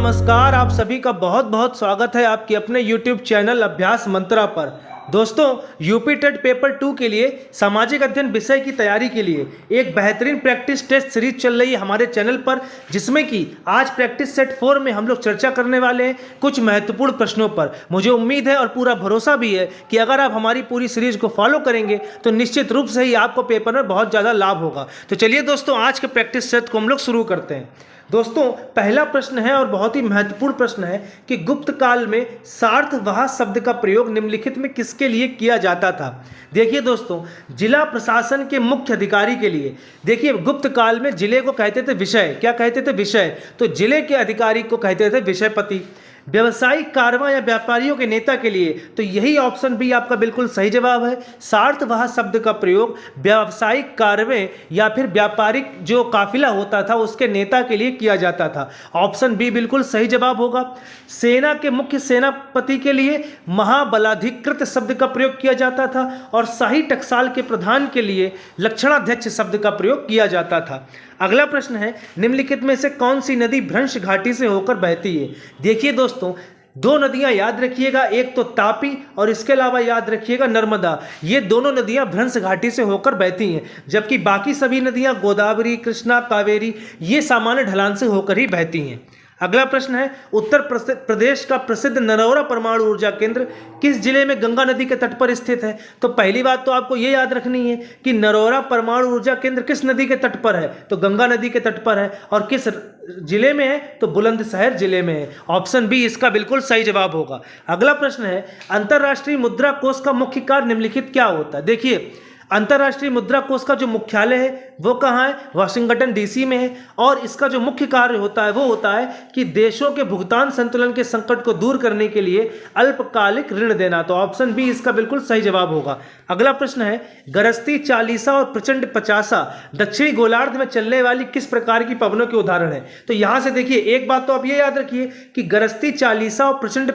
नमस्कार। आप सभी का बहुत बहुत स्वागत है आपके अपने YouTube चैनल अभ्यास मंत्रा पर। दोस्तों, यूपी टेट पेपर 2 के लिए सामाजिक अध्ययन विषय की तैयारी के लिए एक बेहतरीन प्रैक्टिस टेस्ट सीरीज चल रही है हमारे चैनल पर, जिसमें कि आज प्रैक्टिस सेट 4 में हम लोग चर्चा करने वाले हैं कुछ महत्वपूर्ण प्रश्नों पर। मुझे उम्मीद है और पूरा भरोसा भी है कि अगर आप हमारी पूरी सीरीज को फॉलो करेंगे तो निश्चित रूप से ही आपको पेपर में बहुत ज़्यादा लाभ होगा। तो चलिए दोस्तों, आज के प्रैक्टिस सेट को हम लोग शुरू करते हैं। दोस्तों, पहला प्रश्न है और बहुत ही महत्वपूर्ण प्रश्न है कि गुप्त काल में सार्थवाह शब्द का प्रयोग निम्नलिखित में किसके लिए किया जाता था। देखिए दोस्तों, जिला प्रशासन के मुख्य अधिकारी के लिए। देखिए, गुप्त काल में जिले को कहते थे विषय। क्या कहते थे? विषय। तो जिले के अधिकारी को कहते थे विषयपति। व्यवसायिक कारवां या व्यापारियों के नेता के लिए, तो यही ऑप्शन भी आपका बिल्कुल सही जवाब है। सार्थवाह शब्द का प्रयोग व्यावसायिक कार्रवाई या फिर व्यापारिक जो काफिला होता था उसके नेता के लिए किया जाता था। ऑप्शन बी बिल्कुल सही जवाब होगा। सेना के मुख्य सेनापति के लिए महाबलाधिकृत शब्द का प्रयोग किया जाता था और शाही टकसाल के प्रधान के लिए लक्षणाध्यक्ष शब्द का प्रयोग किया जाता था। अगला प्रश्न है, निम्नलिखित में से कौन सी नदी भ्रंश घाटी से होकर बहती है। देखिए दोस्तों, दो नदियां याद रखिएगा, एक तो तापी और इसके अलावा याद रखिएगा नर्मदा। ये दोनों नदियां भ्रंश घाटी से होकर बहती हैं, जबकि बाकी सभी नदियां गोदावरी, कृष्णा, कावेरी ये सामान्य ढलान से होकर ही बहती हैं। अगला प्रश्न है, उत्तर प्रदेश का प्रसिद्ध नरौरा परमाणु ऊर्जा केंद्र किस जिले में गंगा नदी के तट पर स्थित है। तो पहली बात तो आपको ये याद रखनी है कि नरौरा परमाणु ऊर्जा केंद्र किस नदी के तट पर है, तो गंगा नदी के तट पर है। और किस जिले में है, तो बुलंदशहर जिले में है। ऑप्शन बी इसका बिल्कुल सही जवाब होगा। अगला प्रश्न है, अंतर्राष्ट्रीय मुद्रा कोष का मुख्य कार्य निम्नलिखित क्या होता है। देखिए, अंतर्राष्ट्रीय मुद्रा कोष का जो मुख्यालय है वो कहाँ है, वाशिंगटन डीसी में है। और इसका जो मुख्य कार्य होता है वो होता है कि देशों के भुगतान संतुलन के संकट को दूर करने के लिए अल्पकालिक ऋण देना। तो ऑप्शन बी इसका बिल्कुल सही जवाब होगा। अगला प्रश्न है, गरस्ती चालीसा और प्रचंड पचासा दक्षिणी गोलार्ध में चलने वाली किस प्रकार की पवनों के उदाहरण है। तो यहां से देखिए, एक बात तो आप ये याद रखिए कि गरस्ती चालीसा और प्रचंड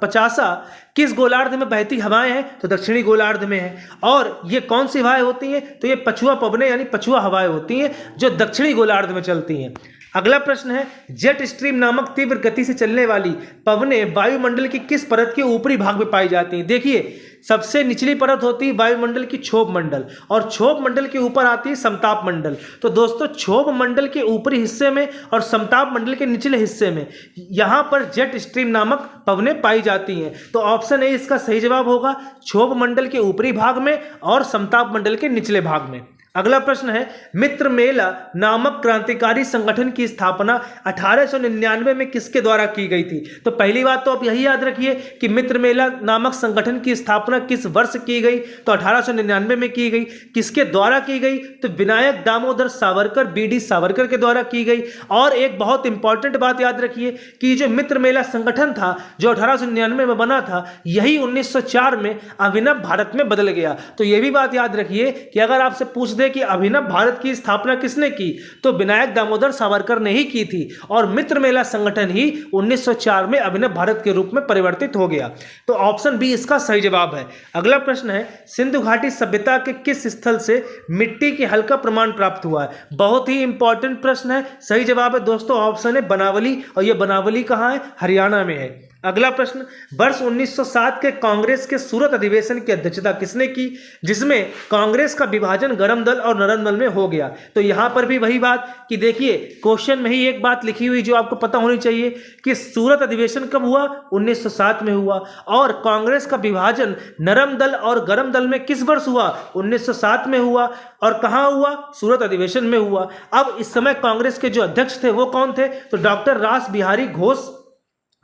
पचासा किस गोलार्ध में बहती हवाएं हैं, तो दक्षिणी गोलार्ध में है। और ये कौन सी हवाएं होती हैं, तो ये पछुआ पवनें यानी पछुआ हवाएं होती हैं जो दक्षिणी गोलार्ध में चलती हैं। अगला प्रश्न है, जेट स्ट्रीम नामक तीव्र गति से चलने वाली पवनें वायुमंडल की किस परत के ऊपरी भाग में पाई जाती हैं। देखिए, सबसे निचली परत होती है वायुमंडल की क्षोभ मंडल, और क्षोभ मंडल के ऊपर आती है समताप मंडल। तो दोस्तों, क्षोभ मंडल के ऊपरी हिस्से में और समताप मंडल के निचले हिस्से में यहां पर जेट स्ट्रीम नामक पवनें पाई जाती हैं। तो ऑप्शन ए इसका सही जवाब होगा, क्षोभ मंडल के ऊपरी भाग में और समताप मंडल के निचले भाग में। अगला प्रश्न है, मित्र मेला नामक क्रांतिकारी संगठन की स्थापना 1899 में किसके द्वारा की गई थी। तो पहली बात तो आप यही याद रखिए कि मित्र मेला नामक संगठन की स्थापना किस वर्ष की गई, तो 1899 में की गई। किसके द्वारा की गई, तो विनायक दामोदर सावरकर, बीडी सावरकर के द्वारा की गई। और एक बहुत इंपॉर्टेंट बात याद रखिए कि जो मित्र मेला संगठन था जो 1899 में बना था, यही 1904 में अभिनव भारत में बदल गया। तो यह भी बात याद रखिए कि अगर आपसे पूछ दे कि अभिनव भारत की स्थापना किसने की, तो विनायक दामोदर सावरकर ने ही की थी। और मित्र मेला संगठन ही 1904 में अभिनव भारत के रूप में परिवर्तित हो गया। तो ऑप्शन बी इसका सही जवाब है। अगला प्रश्न है, सिंधु घाटी सभ्यता के किस स्थल से मिट्टी के हल का प्रमाण प्राप्त हुआ है। बहुत ही इंपॉर्टेंट प्रश्न है। सही जवाब है दोस्तों, ऑप्शन है बनावली, और यह बनावली कहाँ है, हरियाणा में है। अगला प्रश्न, वर्ष 1907 के कांग्रेस के सूरत अधिवेशन की अध्यक्षता किसने की, जिसमें कांग्रेस का विभाजन गरम दल और नरम दल में हो गया। तो यहां पर भी वही बात कि देखिए, क्वेश्चन में ही एक बात लिखी हुई जो आपको पता होनी चाहिए कि सूरत अधिवेशन कब हुआ, 1907 में हुआ। और कांग्रेस का विभाजन नरम दल और गरम दल में किस वर्ष हुआ, 1907 में हुआ। और कहां हुआ, सूरत अधिवेशन में हुआ। अब इस समय कांग्रेस के जो अध्यक्ष थे वो कौन थे, तो डॉक्टर रास बिहारी घोष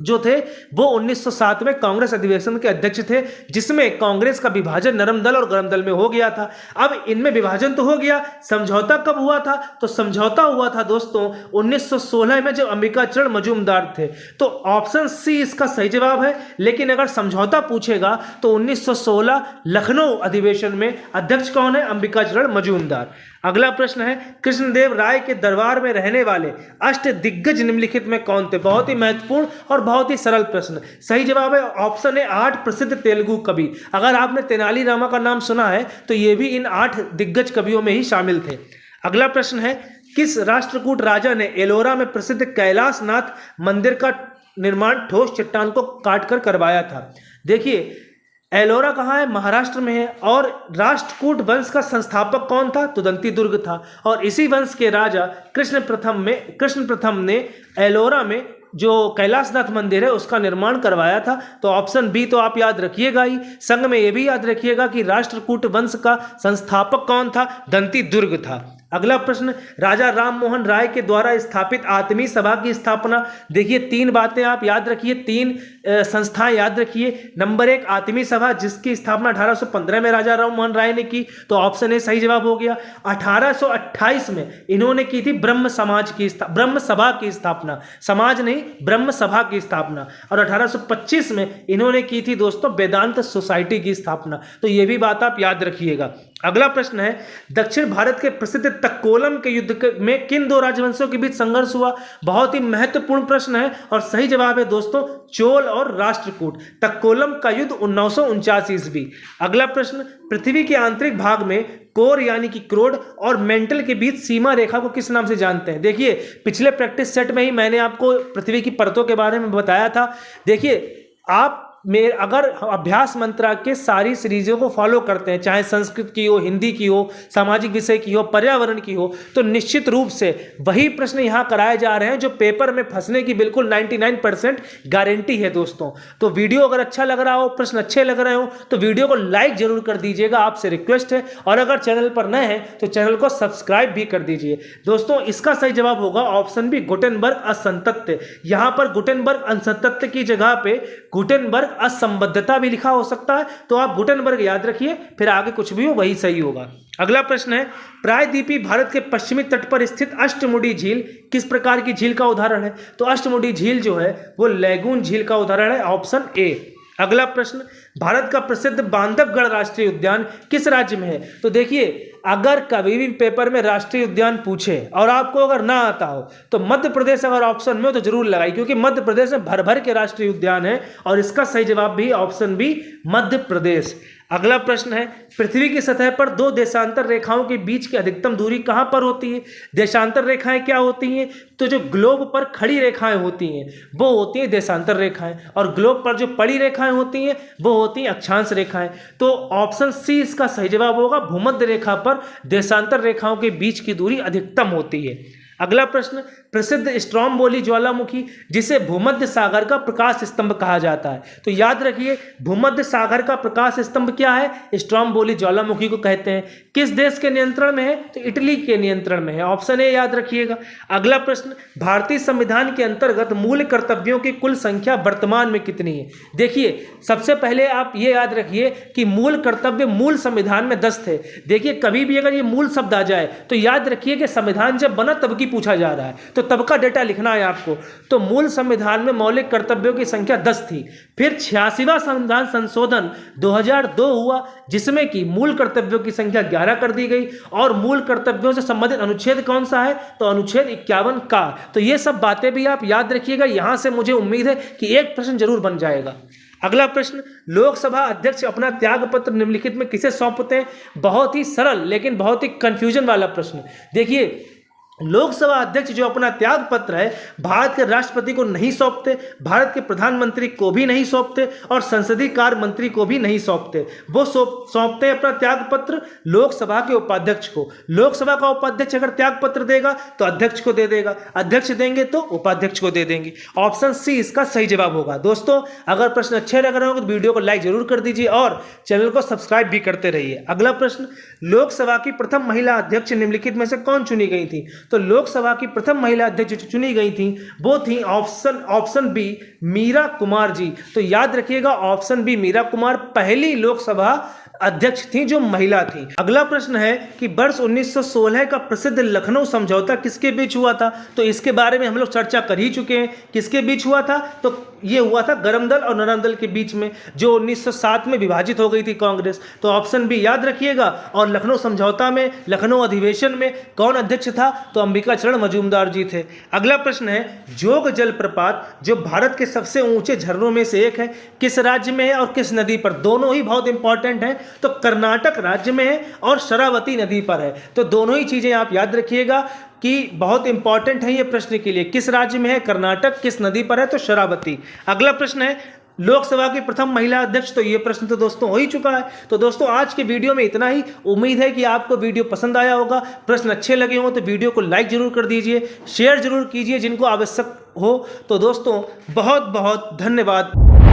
जो थे वो 1907 में कांग्रेस अधिवेशन के अध्यक्ष थे, जिसमें कांग्रेस का विभाजन नरम दल और गरम दल में हो गया था। अब इनमें विभाजन तो हो गया, समझौता कब हुआ था, तो समझौता हुआ था दोस्तों 1916 में, जब अंबिकाचरण मजूमदार थे। तो ऑप्शन सी इसका सही जवाब है। लेकिन अगर समझौता पूछेगा तो 1916 लखनऊ अधिवेशन में अध्यक्ष कौन है, अंबिकाचरण मजूमदार। अगला प्रश्न है, कृष्णदेव राय के दरबार में रहने वाले अष्ट दिग्गज निम्नलिखित में कौन थे। बहुत ही महत्वपूर्ण और बहुत ही सरल प्रश्न। सही जवाब है ऑप्शन है 8 प्रसिद्ध तेलुगु कवि। अगर आपने तेनाली रामा का नाम सुना है तो ये भी इन 8 दिग्गज कवियों में ही शामिल थे। अगला प्रश्न है, किस राष्ट्रकूट राजा ने एलोरा में प्रसिद्ध कैलाशनाथ मंदिर का निर्माण ठोस चट्टान को काटकर करवाया था? देखिए, एलोरा कहाँ है? महाराष्ट्र में है। और राष्ट्रकूट वंश का संस्थापक कौन था? तो दंती दुर्ग था। और इसी वंश के राजा कृष्ण प्रथम ने एलोरा में जो कैलाशनाथ मंदिर है उसका निर्माण करवाया था। तो ऑप्शन बी तो आप याद रखिएगा ही, संग में ये भी याद रखिएगा कि राष्ट्रकूट वंश का संस्थापक कौन था? दंती दुर्ग था। अगला प्रश्न, राजा राम मोहन राय के द्वारा स्थापित आत्मीय सभा की स्थापना। देखिए, 3 बातें आप याद रखिए, 3 संस्थाएं याद रखिए। नंबर 1 आत्मीय सभा, जिसकी स्थापना 1815 में राजा राम मोहन राय ने की। तो ऑप्शन ए सही जवाब हो गया। 1828 में इन्होंने की थी ब्रह्म सभा की स्थापना, समाज नहीं, ब्रह्म सभा की स्थापना। और 1825 में इन्होंने की थी दोस्तों वेदांत सोसाइटी की स्थापना। तो ये भी बात आप याद रखिएगा। अगला प्रश्न है, दक्षिण भारत के प्रसिद्ध तक्कोलम के युद्ध में किन 2 राजवंशों के बीच संघर्ष हुआ? बहुत ही महत्वपूर्ण प्रश्न है और सही जवाब है दोस्तों चोल और राष्ट्रकूट। तक्कोलम का युद्ध 949 ईस्वी। अगला प्रश्न, पृथ्वी के आंतरिक भाग में कोर यानी कि क्रोड और मेंटल के बीच सीमा रेखा को किस नाम से जानते हैं? देखिए, पिछले प्रैक्टिस सेट में ही मैंने आपको पृथ्वी की परतों के बारे में बताया था। देखिए, आप अगर अभ्यास मंत्रा के सारी सीरीजों को फॉलो करते हैं, चाहे संस्कृत की हो, हिंदी की हो, सामाजिक विषय की हो, पर्यावरण की हो, तो निश्चित रूप से वही प्रश्न यहाँ कराए जा रहे हैं जो पेपर में फंसने की बिल्कुल 99% गारंटी है दोस्तों। तो वीडियो अगर अच्छा लग रहा हो, प्रश्न अच्छे लग रहे हो, तो वीडियो को लाइक जरूर कर दीजिएगा, आपसे रिक्वेस्ट है। और अगर चैनल पर नए हैं तो चैनल को सब्सक्राइब भी कर दीजिए दोस्तों। इसका सही जवाब होगा ऑप्शन बी, गुटेनबर्ग असंतत्य। यहाँ पर गुटेनबर्ग असंतत्य की जगह पे गुटेनबर्ग असंबद्धता भी लिखा हो सकता है। तो आप गुटेनबर्ग याद रखिए, फिर आगे कुछ भी हो वही सही होगा। अगला प्रश्न है, प्रायद्वीपीय भारत के पश्चिमी तट पर स्थित अष्टमुडी झील किस प्रकार की झील का उदाहरण है? तो अष्टमुडी झील जो है वो लैगून झील का उदाहरण है, ऑप्शन ए। अगला प्रश्न, भारत का प्रसिद्ध बांधवगढ़ राष्ट्रीय उद्यान किस राज्य में है? तो देखिए, अगर कभी भी पेपर में राष्ट्रीय उद्यान पूछे और आपको अगर ना आता हो तो मध्य प्रदेश अगर ऑप्शन में हो तो जरूर लगाई, क्योंकि मध्य प्रदेश में भर भर के राष्ट्रीय उद्यान है। और इसका सही जवाब भी ऑप्शन बी, मध्य प्रदेश। अगला प्रश्न है, पृथ्वी की सतह पर 2 देशांतर रेखाओं के बीच की अधिकतम दूरी कहां पर होती है? देशांतर रेखाएं क्या होती हैं? तो जो ग्लोब पर खड़ी रेखाएं होती हैं वो होती हैं देशांतर रेखाएं, और ग्लोब पर जो पड़ी रेखाएं होती हैं वो होती हैं अक्षांश रेखाएं। तो ऑप्शन सी इसका सही जवाब होगा, भूमध्य रेखा पर देशांतर रेखाओं के बीच की दूरी अधिकतम होती है। अगला प्रश्न, प्रसिद्ध स्ट्रोम्बोली ज्वालामुखी जिसे भूमध्य सागर का प्रकाश स्तंभ कहा जाता है। तो याद रखिए, भूमध्य सागर का प्रकाश स्तंभ क्या है? स्ट्रोम्बोली ज्वालामुखी को कहते हैं। किस देश के नियंत्रण में है? तो इटली के नियंत्रण में है, ऑप्शन ए याद रखिएगा। अगला प्रश्न, भारतीय संविधान के अंतर्गत मूल कर्तव्यों की कुल संख्या वर्तमान में कितनी है? देखिए, सबसे पहले आप ये याद रखिए कि मूल कर्तव्य मूल संविधान में 10 थे। देखिए, कभी भी अगर ये मूल शब्द आ जाए तो याद रखिए कि संविधान जब बना तब की पूछा जा रहा है, तो तब का डेटा लिखना है आपको। तो मूल संविधान में मौलिक कर्तव्यों की संख्या 10 थी। फिर 86वां संविधान संशोधन 2002 हुआ, जिसमें कि मूल कर्तव्यों की संख्या 11 कर दी गई। और मूल कर्तव्यों से संबंधित अनुच्छेद कौन सा है? तो अनुच्छेद 51 का। तो ये सब बातें भी आप याद रखिएगा, यहां से मुझे उम्मीद है कि एक प्रश्न जरूर बन जाएगा। अगला प्रश्न, लोकसभा अध्यक्ष अपना त्यागपत्र निम्नलिखित में किसे सौंपते हैं? बहुत ही सरल लेकिन बहुत ही कंफ्यूजन वाला प्रश्न। देखिए, लोकसभा अध्यक्ष जो अपना त्याग पत्र है भारत के राष्ट्रपति को नहीं सौंपते, भारत के प्रधानमंत्री को भी नहीं सौंपते और संसदीय कार्य मंत्री को भी नहीं सौंपते। वो सौंपते हैं अपना त्याग पत्र लोकसभा के उपाध्यक्ष को। लोकसभा का उपाध्यक्ष अगर त्याग पत्र देगा तो अध्यक्ष को दे देगा, अध्यक्ष देंगे तो उपाध्यक्ष को दे देंगे। ऑप्शन सी इसका सही जवाब होगा। दोस्तों, अगर प्रश्न अच्छे लग रहे होंगे तो वीडियो को लाइक जरूर कर दीजिए और चैनल को सब्सक्राइब भी करते रहिए। अगला प्रश्न, लोकसभा की प्रथम महिला अध्यक्ष निम्नलिखित में से कौन चुनी गई थी? तो लोकसभा की प्रथम महिला अध्यक्ष जो चुनी गई थी वो थी ऑप्शन बी, मीरा कुमार जी। तो याद रखिएगा, ऑप्शन बी मीरा कुमार पहली लोकसभा अध्यक्ष थी जो महिला थी। अगला प्रश्न है कि वर्ष 1916 का प्रसिद्ध लखनऊ समझौता किसके बीच हुआ था? तो इसके बारे में हम लोग चर्चा कर ही चुके हैं। किसके बीच हुआ था? तो ये हुआ था गरम दल और नरम दल के बीच में, जो 1907 में विभाजित हो गई थी कांग्रेस। तो ऑप्शन बी याद रखिएगा। और लखनऊ समझौता में, लखनऊ अधिवेशन में कौन अध्यक्ष था? तो अंबिकाचरण मजूमदार जी थे। अगला प्रश्न है, जोग जलप्रपात जो भारत के सबसे ऊंचे झरनों में से एक है किस राज्य में है और किस नदी पर? दोनों ही बहुत इंपॉर्टेंट है तो कर्नाटक राज्य में है और शरावती नदी पर है। तो दोनों ही चीज़ें आप याद रखिएगा कि बहुत इंपॉर्टेंट है ये प्रश्न के लिए। किस राज्य में है कर्नाटक, किस नदी पर है, तो शरावती। अगला प्रश्न है लोकसभा की प्रथम महिला अध्यक्ष। तो ये प्रश्न तो दोस्तों हो ही चुका है। तो दोस्तों आज के वीडियो में इतना ही। उम्मीद है कि आपको वीडियो पसंद आया होगा, प्रश्न अच्छे लगे हों तो वीडियो को लाइक जरूर कर दीजिए, शेयर जरूर कीजिए जिनको आवश्यक हो। तो दोस्तों बहुत बहुत धन्यवाद।